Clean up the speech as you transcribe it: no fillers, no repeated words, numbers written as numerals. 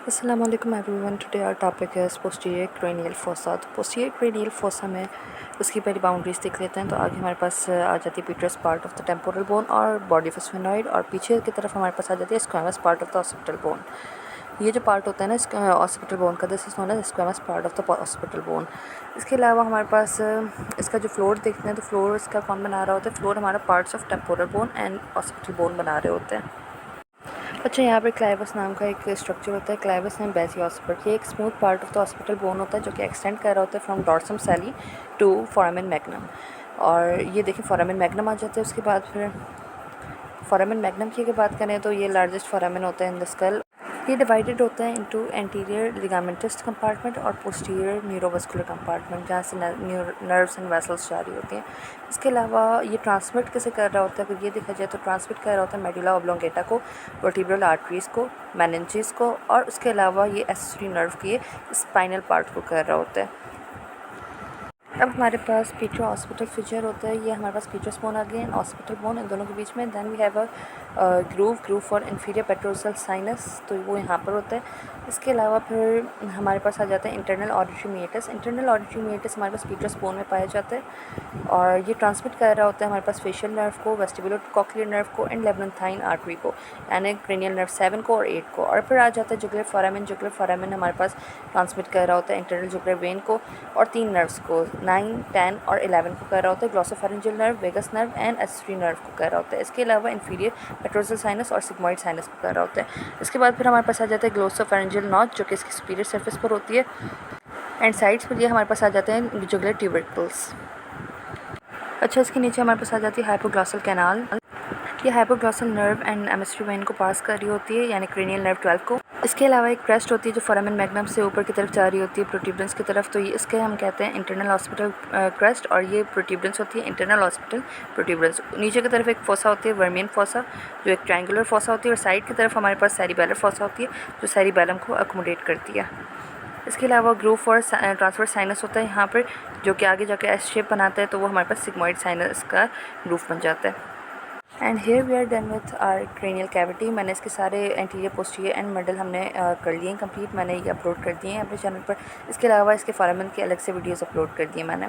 Assalamu alaikum everyone. Today our topic is posterior cranial fossa. तो posterior cranial fossa में उसकी पहली boundaries देख लेते हैं। तो आगे हमारे पास आ जाती है petrous part of the temporal bone और बॉडी ऑफ स्फेनॉइड, और पीछे की तरफ हमारे पास आ जाती है squamous part of the occipital bone. ये जो पार्ट होता है ना ऑसिपिटल बोन का, this is known as squamous part of the occipital bone. इसके अलावा हमारे पास इसका जो फ्लोर देखते हैं तो फ्लोर इसका कौन बना रहा होता है? फ्लोर हमारा parts of temporal bone and occipital bone बना रहे होते हैं। अच्छा, यहाँ पर क्लाइवस नाम का एक स्ट्रक्चर होता है, क्लाइवस एंड बेसी ऑसिपिटल। ये एक smooth part of the occipital bone होता है जो कि एक्सटेंड कर रहा होता है from dorsum sellae to foramen magnum. और ये देखिए फोरामेन मैग्नम आ जाता है। उसके बाद फिर फोरामेन मैग्नम की अगर बात करें तो ये लार्जेस्ट फोरामेन होता है इन द स्कल। ये डिवाइडेड होता है इनटू एंटीरियर लिगामेंटस कंपार्टमेंट और पोस्टीरियर न्यूरोवस्कुलर कंपार्टमेंट, जहाँ से नर्व्स एंड वेसल्स जारी होती हैं। इसके अलावा ये ट्रांसमिट कैसे कर रहा होता है? अगर ये देखा जाए तो ट्रांसमिट कर रहा होता है मेडुला ऑब्लोंगेटा को, वर्टिब्रल आर्टरीज़ को, मेनिंजेस को, और उसके अलावा ये एक्सेसरी नर्व के स्पाइनल पार्ट को कर रहा होता है। अब हमारे पास पीट्रो ऑसिपिटल फिचर होता है। ये हमारे पास पीट्रस बोन आ गया एंड ऑसिपिटल बोन, इन दोनों के बीच में। Then we have a groove for inferior petrosal sinus, तो वो यहाँ पर होता है। इसके अलावा फिर हमारे पास आ जाता है इंटरनल ऑडिटरी मीएटस। इंटरनल ऑडिटरी मीएटस हमारे पास पीट्रस बोन में पाया जाता है और ये ट्रांसमिट कर रहा होता है हमारे पास फेशियल नर्व को, वेस्टिबुलर कॉक्लियर नर्व को एंड लेबनथाइन आर्टरी को, यानी क्रेनियल नर्व 7 को और 8 को। और फिर आ जाता है जुगुलर फोरामेन। जुगुलर फोरामेन हमारे पास ट्रांसमिट कर रहा होता है इंटरनल जुगुलर वेन को और 3 नर्व्स को, 9, 10 और 11 को कर रहा होता है। Glossopharyngeal nerve, vagus nerve and accessory nerve को कर रहा होता है। इसके अलावा इंफीरियर पेट्रोसल साइनस और सिग्मोइड साइनस को कर रहा होता है। इसके बाद फिर हमारे पास आ जाता है ग्लॉसोफेरेंजियल नॉच जो कि इसकी सुपीरियर सरफेस पर होती है एंड साइड्स पर ये हमारे पास आ जाते हैं जुगुलर ट्यूबरकल्स। अच्छा, इसके नीचे हमारे पास आ जाती है हाइपोग्लॉसल कैनाल। ये हाइपोग्लॉसल नर्व एंड एमिस्ट्री वेन को पास कर रही होती है, यानी क्रेनियल नर्व 12 को। इसके अलावा एक क्रेस्ट होती है जो फोरामेन मैग्नम से ऊपर की तरफ जा रही होती है प्रोट्यूबरेंस की तरफ, तो ये इसके हम कहते हैं इंटरनल ऑसिपिटल क्रेस्ट, और ये प्रोट्यूबरेंस होती है इंटरनल ऑसिपिटल प्रोट्यूबरेंस। नीचे की तरफ एक फोसा होती है वर्मियन फोसा जो एक ट्रायंगुलर फोसा होती है, और साइड की तरफ हमारे पास सेरिबेलर फोसा होती है जो सेरिबेलम को अकोमोडेट करती है। इसके अलावा ग्रूव और ट्रांसफर साइनस होता है यहाँ पर जो कि आगे जाकर एस शेप बनाता है, तो वो हमारे पास सिग्मोइड साइनस का ग्रूव बन जाता है। And here we are done with our cranial cavity. मैंने इसके सारे एंटीरियर पोस्टीरियर एंड मिडल हमने कर लिए हैं कंप्लीट। मैंने ये अपलोड कर दिए हैं अपने चैनल पर। इसके अलावा इसके फोरामेन के अलग से वीडियोस अपलोड कर दिए मैंने।